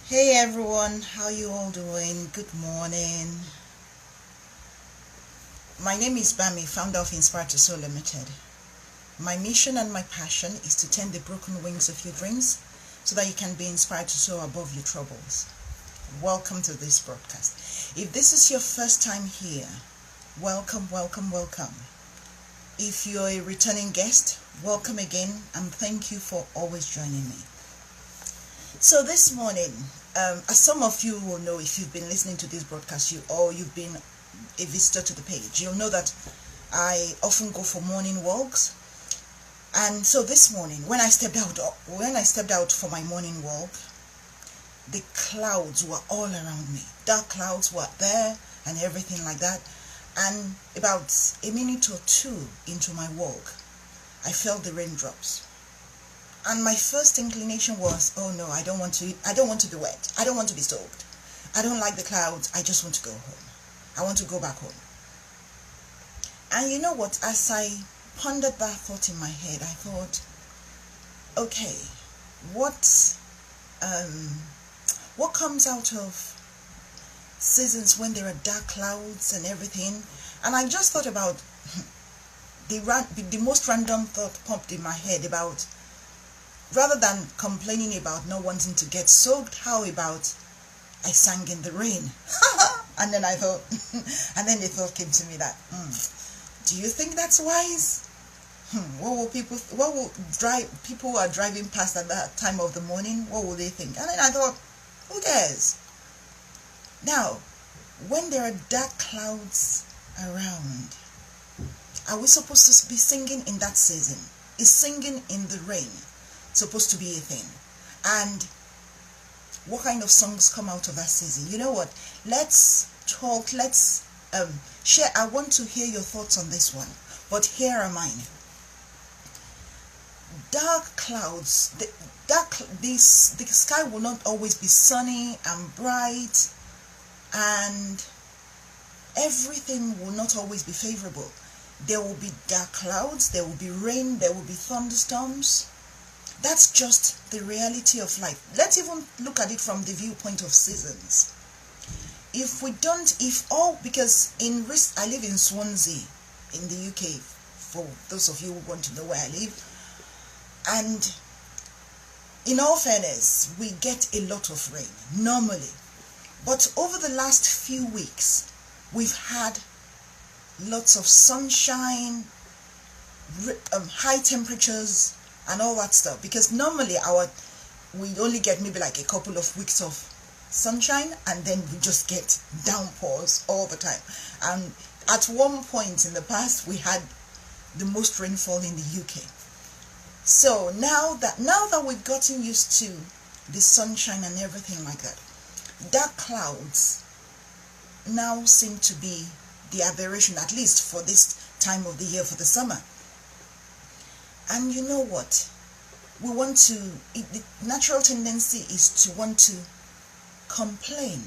Hey everyone, how you all doing? Good morning. My name is Bami, founder of Inspire to Soul Limited. My mission and my passion is to tend the broken wings of your dreams so that you can be inspired to soar above your troubles. Welcome to this broadcast. If this is your first time here, welcome, welcome, welcome. If you're a returning guest, welcome again and thank you for always joining me. So this morning, as some of you will know if you've been listening to this broadcast, you've been a visitor to the page, you'll know that I often go for morning walks. And so this morning, when I stepped out for my morning walk, the clouds were all around me. Dark clouds were there and everything like that. And about a minute or two into my walk, I felt the raindrops. And my first inclination was, oh no, I don't want to be wet. I don't want to be soaked. I don't like the clouds. I just want to go home. I want to go back home. And you know what? As I pondered that thought in my head, I thought, okay, what comes out of seasons when there are dark clouds and everything? And I just thought about the most random thought popped in my head about, rather than complaining about not wanting to get soaked, how about I sang in the rain? And then I thought, and then the thought came to me that, do you think that's wise? People who are driving past at that time of the morning, what will they think? And then I thought, who cares? Now, when there are dark clouds around, are we supposed to be singing in that season? Is singing in the rain supposed to be a thing? And what kind of songs come out of that season? You know what? Let's talk, let's share. I want to hear your thoughts on this one, but here are mine. Dark clouds, the sky will not always be sunny and bright, and everything will not always be favorable. There will be dark clouds, there will be rain, there will be thunderstorms. That's just the reality of life. Let's even look at it from the viewpoint of seasons. Because I live in Swansea in the UK, for those of you who want to know where I live, and in all fairness, we get a lot of rain normally, but over the last few weeks, we've had lots of sunshine, high temperatures, and all that stuff, because normally we only get maybe like a couple of weeks of sunshine and then we just get downpours all the time. And at one point in the past we had the most rainfall in the UK. So now that we've gotten used to the sunshine and everything like that, dark clouds now seem to be the aberration, at least for this time of the year, for the summer. And you know what? The natural tendency is to want to complain,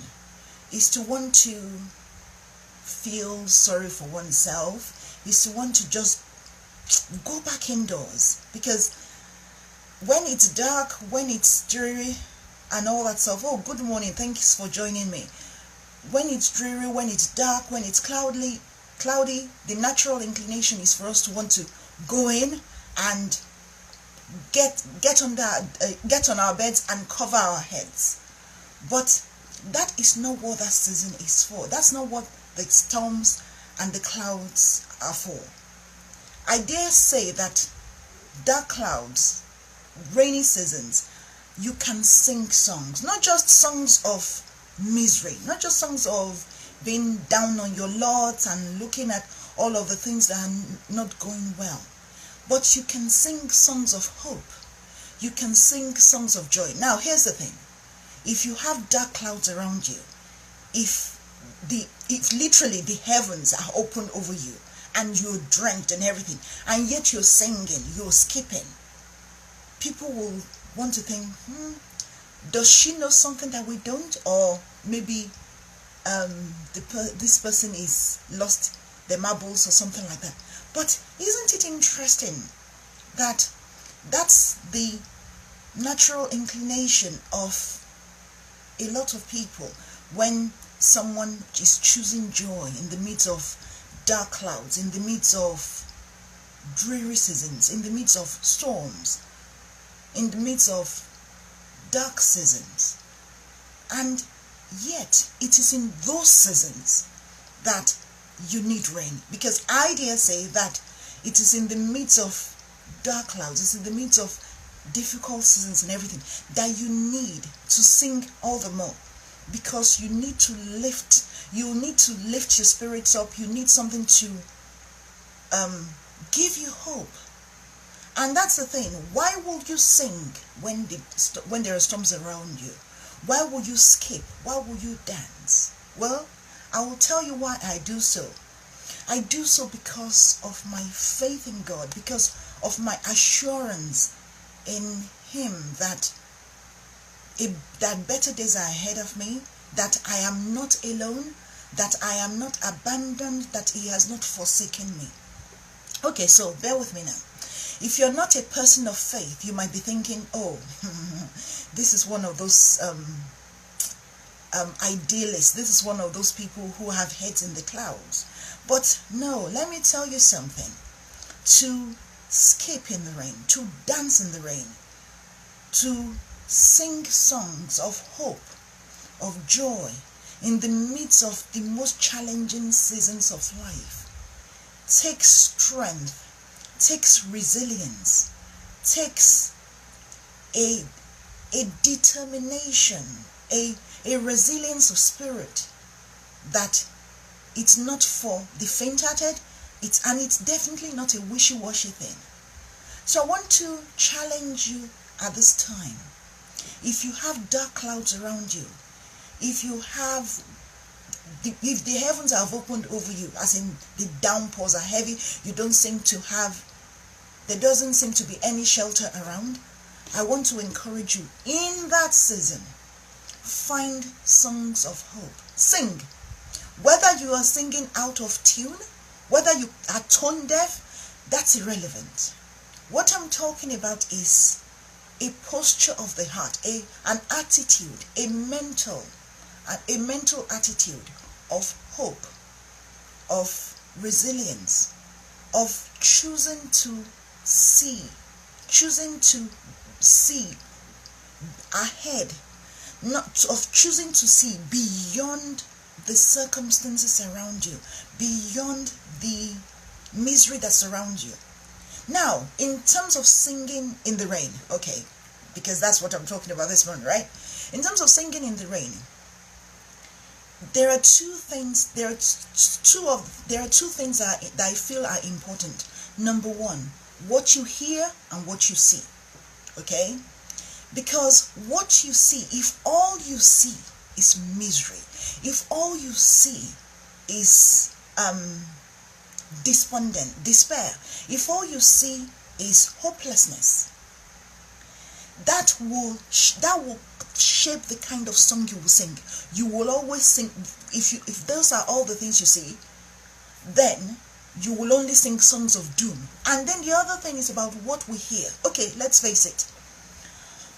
is to want to feel sorry for oneself, is to want to just go back indoors. Because when it's dark, when it's dreary and all that stuff, oh, good morning, thanks for joining me. When it's dreary, when it's dark, when it's cloudy, the natural inclination is for us to want to go in and get on our beds and cover our heads. But that is not what that season is for. That's not what the storms and the clouds are for. I dare say that dark clouds, rainy seasons, you can sing songs, not just songs of misery, not just songs of being down on your lot and looking at all of the things that are not going well. But you can sing songs of hope. You can sing songs of joy. Now, here's the thing. If you have dark clouds around you, if literally the heavens are open over you and you're drenched and everything, and yet you're singing, you're skipping, people will want to think, does she know something that we don't? Or maybe this person is lost their marbles or something like that. But isn't it interesting that that's the natural inclination of a lot of people, when someone is choosing joy in the midst of dark clouds, in the midst of dreary seasons, in the midst of storms, in the midst of dark seasons, and yet it is in those seasons that you need rain. Because I dare say that it is in the midst of dark clouds, it's in the midst of difficult seasons and everything that you need to sing all the more, because you need to lift your spirits up. You need something to give you hope. And that's the thing. Why will you sing when there are storms around you? Why will you skip? Why will you dance? Well, I will tell you why I do so. I do so because of my faith in God, because of my assurance in Him that better days are ahead of me, that I am not alone, that I am not abandoned, that He has not forsaken me. Okay, so bear with me now. If you're not a person of faith, you might be thinking, oh, this is one of those idealists. This is one of those people who have heads in the clouds. But no, let me tell you something. To skip in the rain, to dance in the rain, to sing songs of hope, of joy, in the midst of the most challenging seasons of life, takes strength, takes resilience, takes a determination, a resilience of spirit, that it's not for the faint-hearted, and it's definitely not a wishy-washy thing. So I want to challenge you at this time. If you have dark clouds around you, if the heavens have opened over you, as in the downpours are heavy, there doesn't seem to be any shelter around, I want to encourage you, in that season, find songs of hope. Sing. Whether you are singing out of tune, whether you are tone deaf, that's irrelevant. What I'm talking about is a posture of the heart, an attitude, a mental attitude of hope, of resilience, of choosing to see ahead, of choosing to see beyond the circumstances around you, beyond the misery that surrounds you. Now, in terms of singing in the rain, okay, because that's what I'm talking about this morning, right? In terms of singing in the rain, there are two things that I feel are important. Number one, what you hear and what you see. Okay? Because what you see, if all you see is misery, if all you see is despair, if all you see is hopelessness, that will shape the kind of song you will sing. You will always sing. If those are all the things you see, then you will only sing songs of doom. And then the other thing is about what we hear. Okay, let's face it.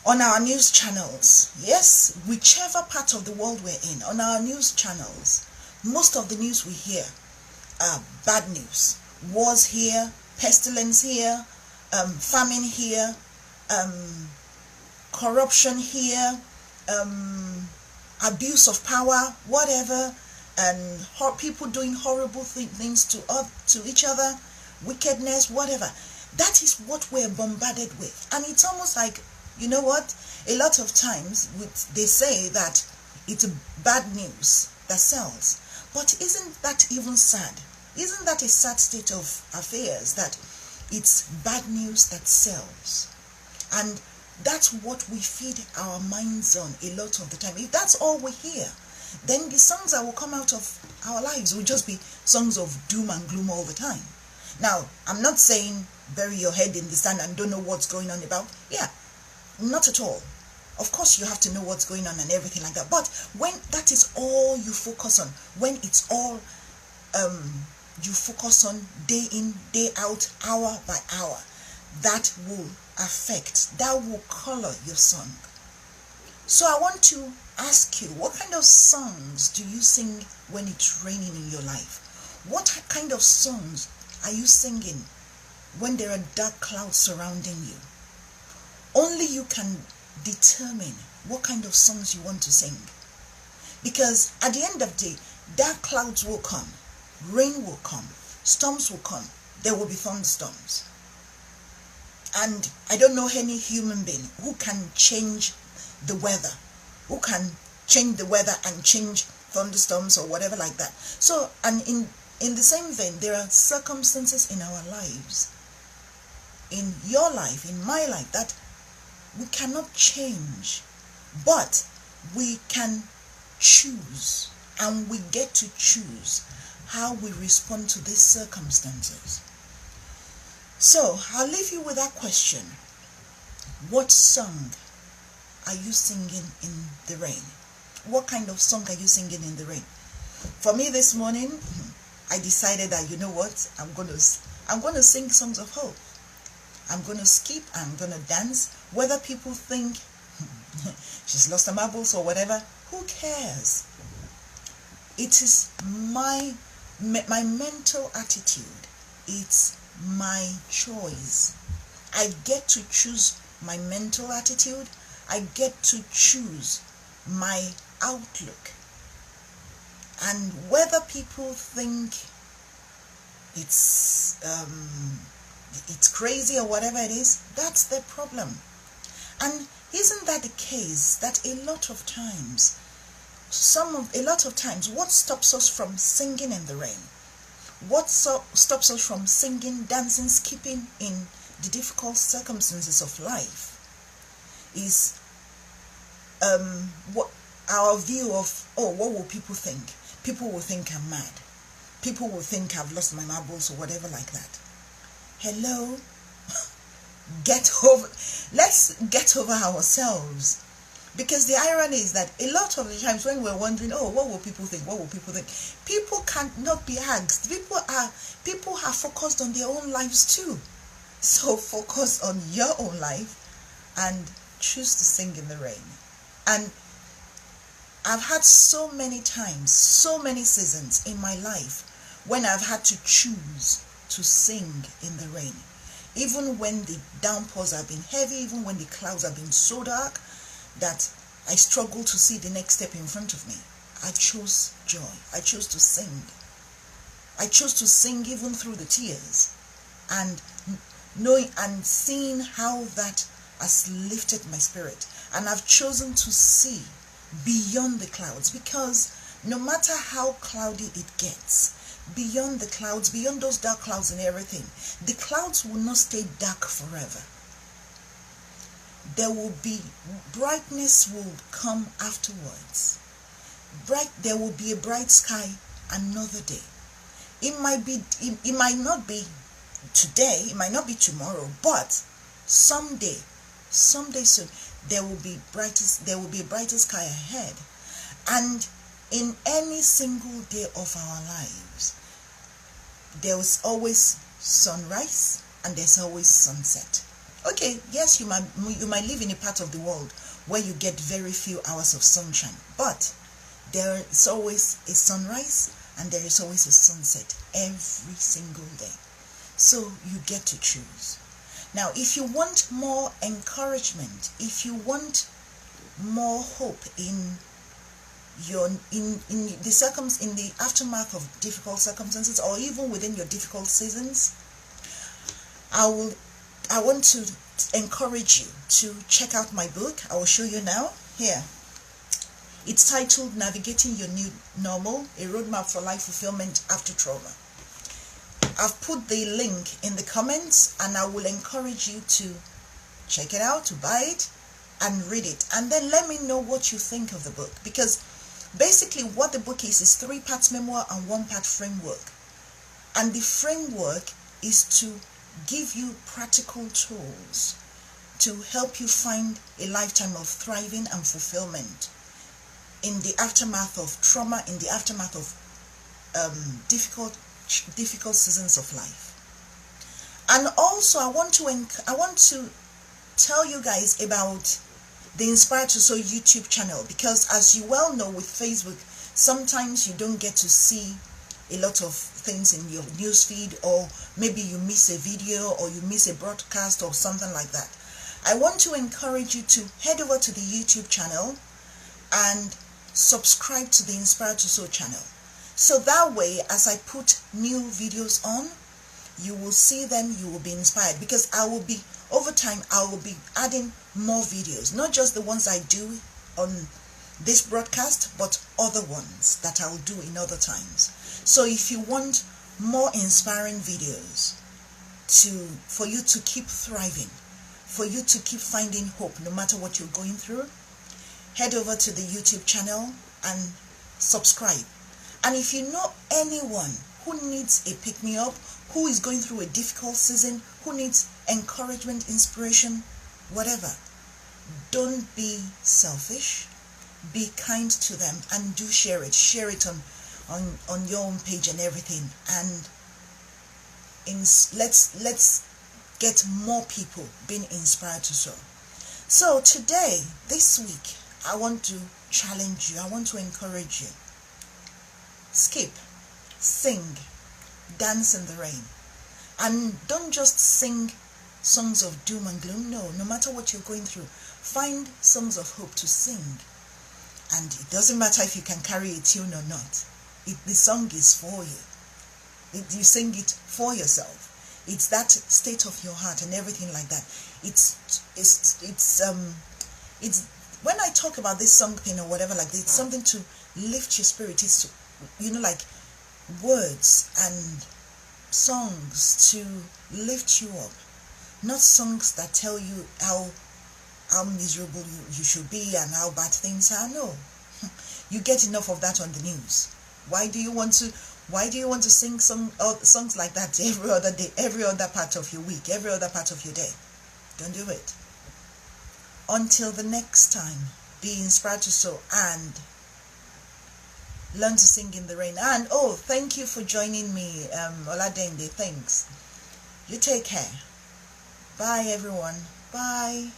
On our news channels, yes, whichever part of the world we're in, on our news channels, most of the news we hear are bad news. Wars here, pestilence here, famine here, corruption here, abuse of power, whatever, and people doing horrible things to each other, wickedness, whatever. That is what we're bombarded with. And it's almost like, you know what? A lot of times they say that it's bad news that sells. But isn't that even sad? Isn't that a sad state of affairs, that it's bad news that sells? And that's what we feed our minds on a lot of the time. If that's all we hear, then the songs that will come out of our lives will just be songs of doom and gloom all the time. Now, I'm not saying bury your head in the sand and don't know what's going on about. Yeah, not at all. Of course, you have to know what's going on and everything like that. But when that is all you focus on, when it's all you focus on day in, day out, hour by hour, that will affect, that will color your song. So I want to ask you, what kind of songs do you sing when it's raining in your life? What kind of songs are you singing when there are dark clouds surrounding you? Only you can determine what kind of songs you want to sing. Because at the end of the day, dark clouds will come, rain will come, storms will come, there will be thunderstorms. And I don't know any human being who can change the weather, who can change the weather and change thunderstorms or whatever like that. So, and in the same vein, there are circumstances in our lives, in your life, in my life, that we cannot change, but we can choose, and we get to choose how we respond to these circumstances. So I'll leave you with that question. What song are you singing in the rain? What kind of song are you singing in the rain? For me this morning, I decided that, you know what, I'm going to sing songs of hope. I'm going to skip, I'm going to dance. Whether people think she's lost her marbles or whatever, who cares? It is my mental attitude. It's my choice. I get to choose my mental attitude. I get to choose my outlook. And whether people think it's crazy or whatever it is, that's their problem. And isn't that the case that a lot of times, what stops us from singing in the rain? What stops us from singing, dancing, skipping in the difficult circumstances of life is what our view of, what will people think? People will think I'm mad. People will think I've lost my marbles or whatever like that. Hello? Let's get over ourselves. Because the irony is that a lot of the times when we're wondering, what will people think? What will people think? People cannot be asked. People are focused on their own lives too. So focus on your own life and choose to sing in the rain. And I've had so many times, so many seasons in my life when I've had to choose to sing in the rain. Even when the downpours have been heavy, even when the clouds have been so dark that I struggle to see the next step in front of me, I chose joy. I chose to sing. I chose to sing even through the tears, and knowing and seeing how that has lifted my spirit. And I've chosen to see beyond the clouds, because no matter how cloudy it gets, beyond the clouds, beyond those dark clouds and everything, the clouds will not stay dark forever. There will be brightness, will come afterwards. There will be a bright sky another day. It might not be today, it might not be tomorrow, but someday soon, there will be a brighter sky ahead. And in any single day of our lives, there is always sunrise and there's always sunset. Okay, yes, you might live in a part of the world where you get very few hours of sunshine, but there is always a sunrise and there is always a sunset every single day. So you get to choose. Now, if you want more encouragement, if you want more hope in the aftermath of difficult circumstances, or even within your difficult seasons, I want to encourage you to check out my book. I will show you now. Here. It's titled Navigating Your New Normal, a Roadmap for Life Fulfillment After Trauma. I've put the link in the comments, and I will encourage you to check it out, to buy it and read it, and then let me know what you think of the book. Because basically what the book is 3 parts memoir and 1 part framework. And the framework is to give you practical tools to help you find a lifetime of thriving and fulfillment in the aftermath of trauma, in the aftermath of difficult seasons of life. And also I want to tell you guys about the Inspired to Soar YouTube channel, because as you well know with Facebook, sometimes you don't get to see a lot of things in your newsfeed, or maybe you miss a video or you miss a broadcast or something like that. I want to encourage you to head over to the YouTube channel and subscribe to the Inspired to Soar channel. So that way, as I put new videos on, you will see them, you will be inspired, because I will be, over time, I will be adding more videos, not just the ones I do on this broadcast, but other ones that I will do in other times. So if you want more inspiring videos for you to keep thriving, for you to keep finding hope no matter what you're going through, head over to the YouTube channel and subscribe. And if you know anyone who needs a pick-me-up, who is going through a difficult season, who needs encouragement, inspiration, whatever, don't be selfish. Be kind to them and do share it. Share it on your own page and everything. And let's get more people being inspired to soar. So today, this week, I want to challenge you. I want to encourage you. Skip, sing, dance in the rain. And don't just sing songs of doom and gloom. No matter what you're going through, find songs of hope to sing. And it doesn't matter if you can carry a tune or not. The song is for you. You sing it for yourself. It's that state of your heart and everything like that. It's when I talk about this song thing or whatever like this, it's something to lift your spirit. It's to, like words and songs to lift you up, not songs that tell you how miserable you should be and how bad things are. No, you get enough of that on the news. Why do you want to sing songs like that every other day, every other part of your week, every other part of your day? Don't do it. Until the next time, be inspired to soar and learn to sing in the rain. And thank you for joining me, Oladende. Thanks. You take care. Bye everyone. Bye.